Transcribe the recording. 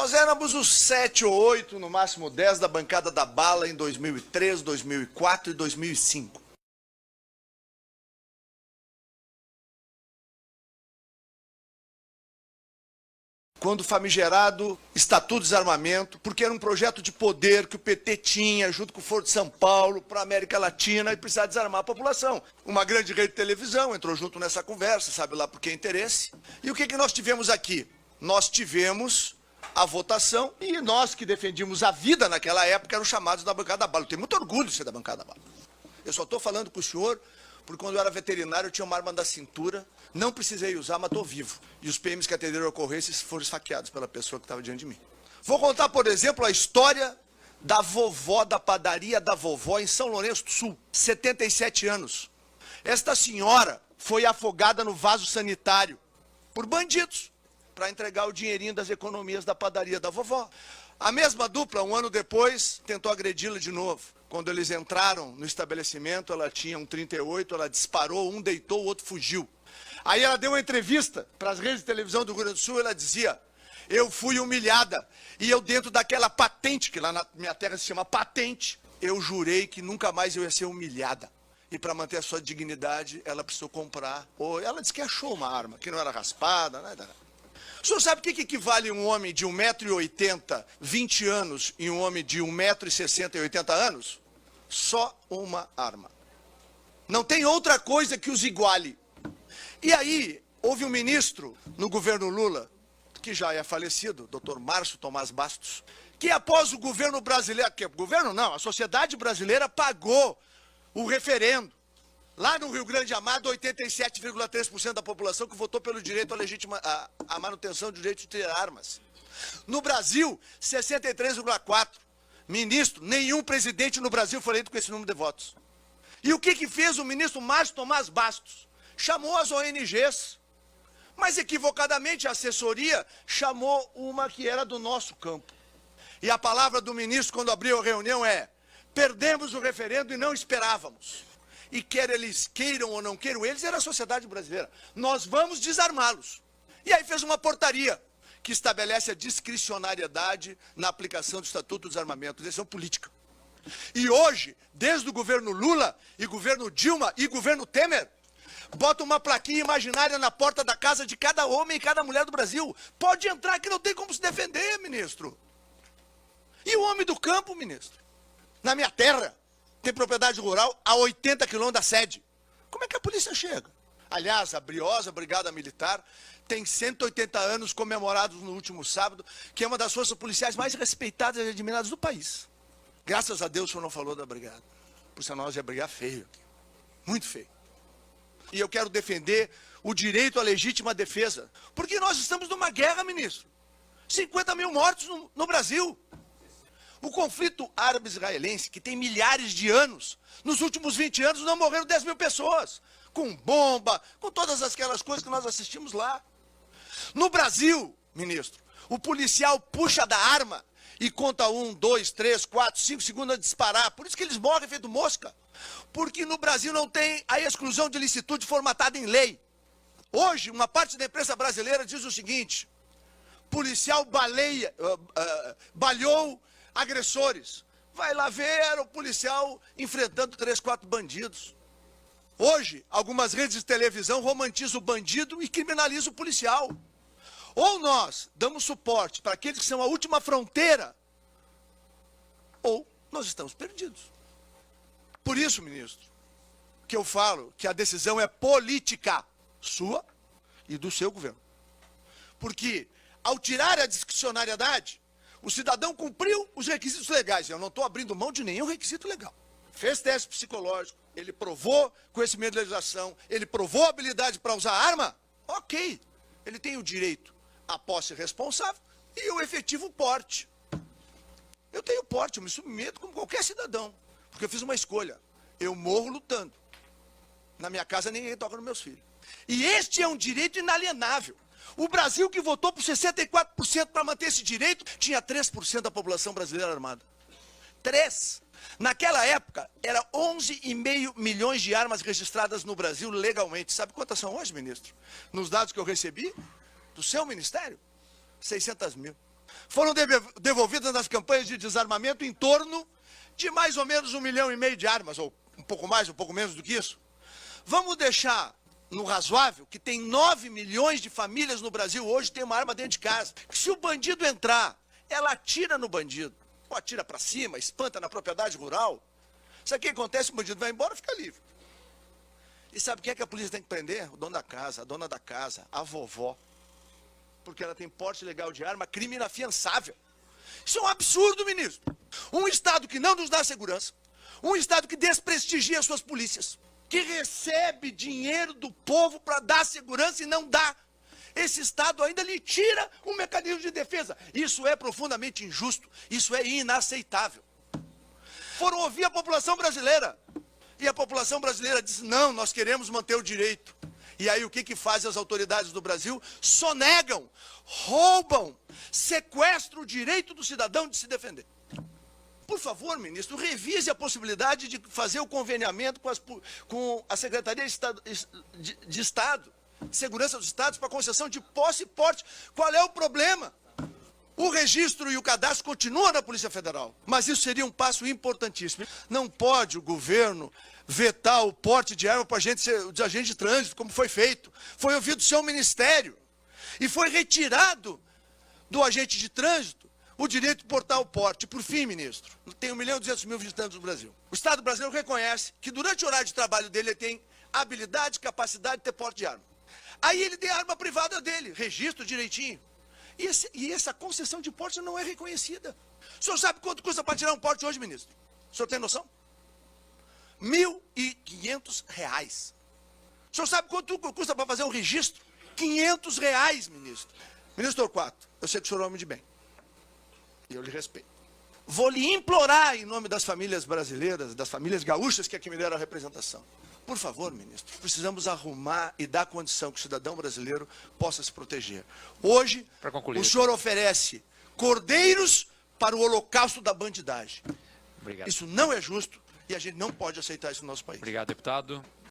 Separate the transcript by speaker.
Speaker 1: Nós éramos os 7 ou 8, no máximo 10, da bancada da bala em 2003, 2004 e 2005. Quando o famigerado Estatuto de Desarmamento, porque era um projeto de poder que o PT tinha, junto com o Foro de São Paulo, para a América Latina, e precisava desarmar a população. Uma grande rede de televisão entrou junto nessa conversa, sabe lá por que interesse. E o que nós tivemos aqui? Nós tivemos a votação, e nós que defendíamos a vida naquela época eram chamados da bancada da bala. Eu tenho muito orgulho de ser da bancada da bala. Eu só estou falando com o senhor porque quando eu era veterinário eu tinha uma arma da cintura, não precisei usar, mas estou vivo. E os PMs que atenderam a ocorrência foram esfaqueados pela pessoa que estava diante de mim. Vou contar, por exemplo, a história da vovó, da padaria da vovó em São Lourenço do Sul, 77 anos. Esta senhora foi afogada no vaso sanitário por bandidos, para entregar o dinheirinho das economias da padaria da vovó. A mesma dupla, um ano depois, tentou agredi-la de novo. Quando eles entraram no estabelecimento, ela tinha um 38, ela disparou, um deitou, o outro fugiu. Aí ela deu uma entrevista para as redes de televisão do Rio Grande do Sul, ela dizia: eu fui humilhada, e eu dentro daquela patente, que lá na minha terra se chama patente, eu jurei que nunca mais eu ia ser humilhada. E para manter a sua dignidade, ela precisou comprar. Ou ela disse que achou uma arma, que não era raspada, nada. O senhor sabe o que equivale um homem de 1,80 m, 20 anos, e um homem de 1,60 m e 80 anos? Só uma arma. Não tem outra coisa que os iguale. E aí, houve um ministro no governo Lula, que já é falecido, Dr. Márcio Tomás Bastos, que após o governo brasileiro, que governo não, a sociedade brasileira pagou o referendo. Lá no Rio Grande Amado, 87,3% da população que votou pelo direito à manutenção do direito de ter armas. No Brasil, 63,4%. Ministro, nenhum presidente no Brasil foi eleito com esse número de votos. E o que fez o ministro Márcio Tomás Bastos? Chamou as ONGs, mas equivocadamente a assessoria chamou uma que era do nosso campo. E a palavra do ministro, quando abriu a reunião, é: perdemos o referendo e não esperávamos. E quer eles queiram ou não queiram eles, era a sociedade brasileira. Nós vamos desarmá-los. E aí fez uma portaria que estabelece a discricionariedade na aplicação do Estatuto do Desarmamento, decisão política. E hoje, desde o governo Lula, e governo Dilma, e governo Temer, bota uma plaquinha imaginária na porta da casa de cada homem e cada mulher do Brasil. Pode entrar que não tem como se defender, ministro. E o homem do campo, ministro? Na minha terra, tem propriedade rural a 80 quilômetros da sede. Como é que a polícia chega? Aliás, a Briosa Brigada Militar tem 180 anos comemorados no último sábado, que é uma das forças policiais mais respeitadas e admiradas do país. Graças a Deus o senhor não falou da brigada. Por senão nós ia brigar feio aqui. Muito feio. E eu quero defender o direito à legítima defesa. Porque nós estamos numa guerra, ministro. 50 mil mortos no Brasil. O conflito árabe-israelense, que tem milhares de anos, nos últimos 20 anos não morreram 10 mil pessoas. Com bomba, com todas aquelas coisas que nós assistimos lá. No Brasil, ministro, o policial puxa da arma e conta 1, 2, 3, 4, 5 segundos a disparar. Por isso que eles morrem feito mosca. Porque no Brasil não tem a exclusão de licitude formatada em lei. Hoje, uma parte da imprensa brasileira diz o seguinte: policial baleou agressores. Vai lá ver, era o policial enfrentando 3, 4 bandidos. Hoje, algumas redes de televisão romantizam o bandido e criminalizam o policial. Ou nós damos suporte para aqueles que são a última fronteira, ou nós estamos perdidos. Por isso, ministro, que eu falo que a decisão é política, sua e do seu governo. Porque, ao tirar a discricionariedade, o cidadão cumpriu os requisitos legais. Eu não estou abrindo mão de nenhum requisito legal. Fez teste psicológico, ele provou conhecimento de legislação, ele provou habilidade para usar arma, ok. Ele tem o direito à posse responsável e o efetivo porte. Eu tenho porte, eu me submeto como qualquer cidadão, porque eu fiz uma escolha. Eu morro lutando. Na minha casa ninguém toca nos meus filhos. E este é um direito inalienável. O Brasil, que votou por 64% para manter esse direito, tinha 3% da população brasileira armada. 3%. Naquela época, era 11,5 milhões de armas registradas no Brasil legalmente. Sabe quantas são hoje, ministro? Nos dados que eu recebi do seu ministério, 600 mil. Foram devolvidas nas campanhas de desarmamento em torno de mais ou menos 1,5 milhão de armas, ou um pouco mais, um pouco menos do que isso. Vamos deixar no razoável que tem 9 milhões de famílias no Brasil hoje que tem uma arma dentro de casa. Se o bandido entrar, ela atira no bandido. Ou atira para cima, espanta na propriedade rural. Sabe o que acontece? O bandido vai embora e fica livre. E sabe quem é que a polícia tem que prender? O dono da casa, a dona da casa, a vovó. Porque ela tem porte legal de arma, crime inafiançável. Isso é um absurdo, ministro. Um Estado que não nos dá segurança, um Estado que desprestigia suas polícias, que recebe dinheiro do povo para dar segurança e não dá. Esse Estado ainda lhe tira um mecanismo de defesa. Isso é profundamente injusto, isso é inaceitável. Foram ouvir a população brasileira. E a população brasileira disse, não, nós queremos manter o direito. E aí o que fazem as autoridades do Brasil? Sonegam, roubam, sequestram o direito do cidadão de se defender. Por favor, ministro, revise a possibilidade de fazer o conveniamento com a Secretaria de Estado, Segurança dos Estados, para concessão de posse e porte. Qual é o problema? O registro e o cadastro continuam na Polícia Federal, mas isso seria um passo importantíssimo. Não pode o governo vetar o porte de arma para agente de trânsito, como foi feito. Foi ouvido o seu ministério e foi retirado do agente de trânsito o direito de portar o porte. Por fim, ministro, tem 1.200.000 visitantes no Brasil. O Estado brasileiro reconhece que durante o horário de trabalho dele ele tem habilidade, capacidade de ter porte de arma. Aí ele tem a arma privada dele, registro direitinho. E essa concessão de porte não é reconhecida. O senhor sabe quanto custa para tirar um porte hoje, ministro? O senhor tem noção? R$ 1.500. O senhor sabe quanto custa para fazer um registro? R$ 500, ministro. Ministro Torquato, eu sei que o senhor é homem de bem. E eu lhe respeito. Vou lhe implorar em nome das famílias brasileiras, das famílias gaúchas que aqui me deram a representação. Por favor, ministro, precisamos arrumar e dar condição que o cidadão brasileiro possa se proteger. Hoje, o senhor oferece cordeiros para o holocausto da bandidagem.
Speaker 2: Obrigado.
Speaker 1: Isso não é justo e a gente não pode aceitar isso no nosso país.
Speaker 2: Obrigado, deputado.